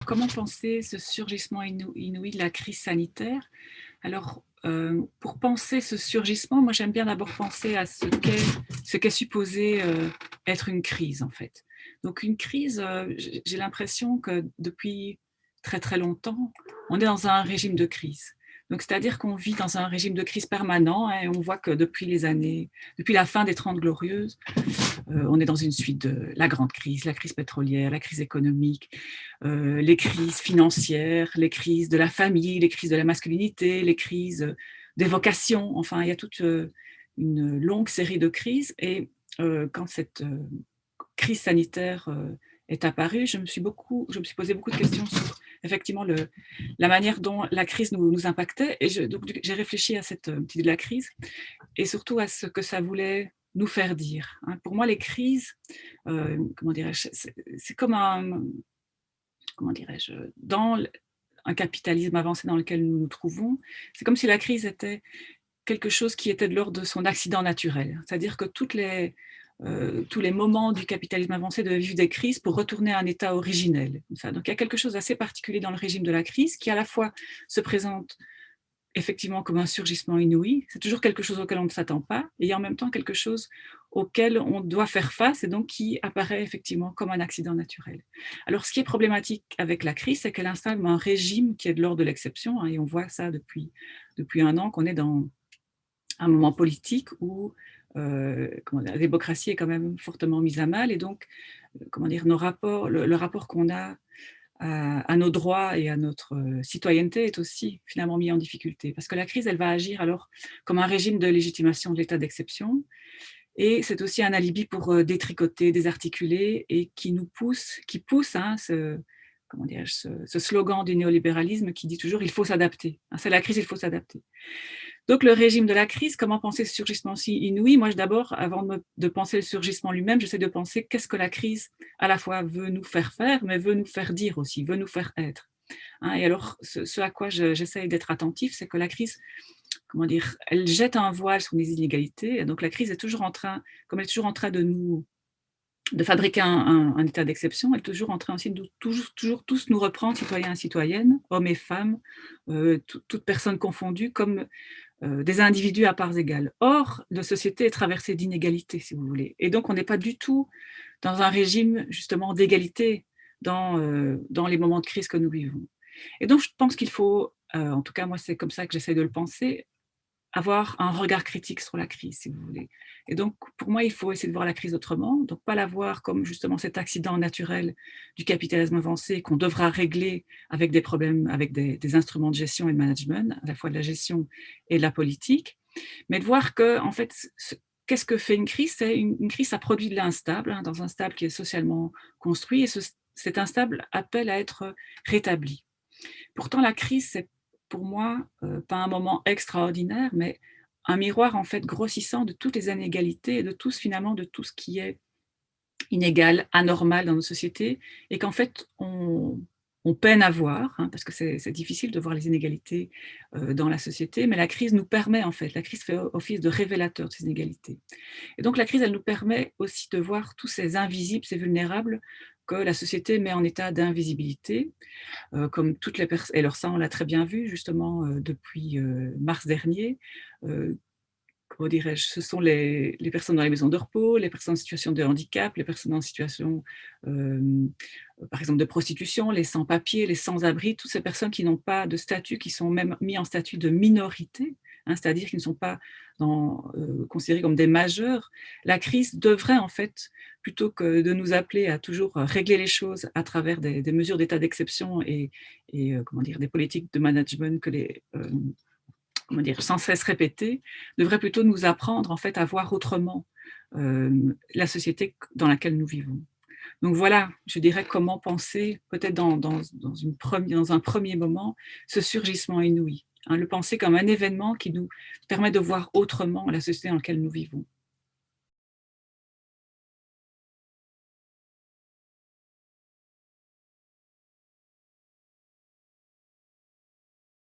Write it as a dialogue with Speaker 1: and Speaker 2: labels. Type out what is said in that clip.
Speaker 1: comment penser ce surgissement inouï de la crise sanitaire? Alors, pour penser ce surgissement, moi j'aime bien d'abord penser à ce qu'est supposé, être une crise en fait. Donc une crise, j'ai l'impression que depuis très, très longtemps, on est dans un régime de crise. Donc c'est-à-dire qu'on vit dans un régime de crise permanent, hein, et on voit que depuis la fin des Trente Glorieuses, on est dans une suite de la grande crise, la crise pétrolière, la crise économique, les crises financières, les crises de la famille, les crises de la masculinité, les crises des vocations. Enfin, il y a toute une longue série de crises. Et quand cette crise sanitaire est apparue, je me suis posé beaucoup de questions sur effectivement la manière dont la crise nous impactait. Et donc, j'ai réfléchi à cette idée de la crise et surtout à ce que ça voulait nous faire dire, hein. Pour moi, les crises, comment dirais-je, c'est comme comment dirais-je, un capitalisme avancé dans lequel nous nous trouvons, c'est comme si la crise était quelque chose qui était de l'ordre de son accident naturel. C'est-à-dire que tous les moments du capitalisme avancé devaient vivre des crises pour retourner à un état originel. Donc il y a quelque chose d'assez particulier dans le régime de la crise qui à la fois se présente effectivement comme un surgissement inouï, c'est toujours quelque chose auquel on ne s'attend pas et en même temps quelque chose auquel on doit faire face et donc qui apparaît effectivement comme un accident naturel. Alors ce qui est problématique avec la crise, c'est qu'elle installe un régime qui est de l'ordre de l'exception, hein, et on voit ça depuis un an qu'on est dans un moment politique où la démocratie est quand même fortement mise à mal et donc comment dire, le rapport qu'on a à nos droits et à notre citoyenneté est aussi finalement mis en difficulté. Parce que la crise, elle va agir alors comme un régime de légitimation de l'état d'exception et c'est aussi un alibi pour détricoter, désarticuler et qui pousse hein, comment dirais-je, ce slogan du néolibéralisme qui dit toujours il faut s'adapter. Hein, c'est la crise, il faut s'adapter. Donc le régime de la crise, comment penser ce surgissement si inouï? Moi, d'abord, avant de penser le surgissement lui-même, j'essaie de penser qu'est-ce que la crise, à la fois, veut nous faire, mais veut nous faire dire aussi, veut nous faire être, hein. Et alors, ce à quoi j'essaye d'être attentif, c'est que la crise, comment dire, elle jette un voile sur les inégalités. Et donc la crise est toujours en train, comme elle est toujours en train de fabriquer un état d'exception, elle est toujours en train aussi de toujours tous nous reprendre, citoyens et citoyennes, hommes et femmes, toutes personnes confondues, comme des individus à parts égales. Or, la société est traversée d'inégalités, si vous voulez. Et donc, on n'est pas du tout dans un régime, justement, d'égalité dans les moments de crise que nous vivons. Et donc, je pense qu'il faut, en tout cas, moi, c'est comme ça que j'essaie de le penser, avoir un regard critique sur la crise, si vous voulez. Et donc, pour moi, il faut essayer de voir la crise autrement, donc pas la voir comme justement cet accident naturel du capitalisme avancé qu'on devra régler avec des problèmes, avec des instruments de gestion et de management, à la fois de la gestion et de la politique, mais de voir que, en fait, qu'est-ce que fait une crise? Une crise, ça produit de l'instable, hein, dans un stable qui est socialement construit, et cet instable appelle à être rétabli. Pourtant, la crise, c'est pour moi, pas un moment extraordinaire, mais un miroir en fait grossissant de toutes les inégalités et de finalement de tout ce qui est inégal, anormal dans nos sociétés et qu'en fait on peine à voir, hein, parce que c'est difficile de voir les inégalités, dans la société, mais la crise nous permet en fait, la crise fait office de révélateur de ces inégalités. Et donc la crise, elle nous permet aussi de voir tous ces invisibles, ces vulnérables que la société met en état d'invisibilité, comme toutes les personnes. Et alors ça, on l'a très bien vu justement depuis mars dernier. Euh, Comment dirais-je, ce sont les personnes dans les maisons de repos, les personnes en situation de handicap, les personnes en situation, euh, par exemple, de prostitution, les sans-papiers, les sans-abri, toutes ces personnes qui n'ont pas de statut, qui sont même mis en statut de minorité, hein, c'est-à-dire qui ne sont pas considérés comme des majeurs. La crise devrait en fait, plutôt que de nous appeler à toujours régler les choses à travers des mesures d'état d'exception et comment dire, des politiques de management que comment dire, sans cesse répétées, devrait plutôt nous apprendre en fait à voir autrement la société dans laquelle nous vivons. Donc voilà, je dirais comment penser peut-être dans un premier moment ce surgissement inouï, hein, le penser comme un événement qui nous permet de voir autrement la société dans laquelle nous vivons.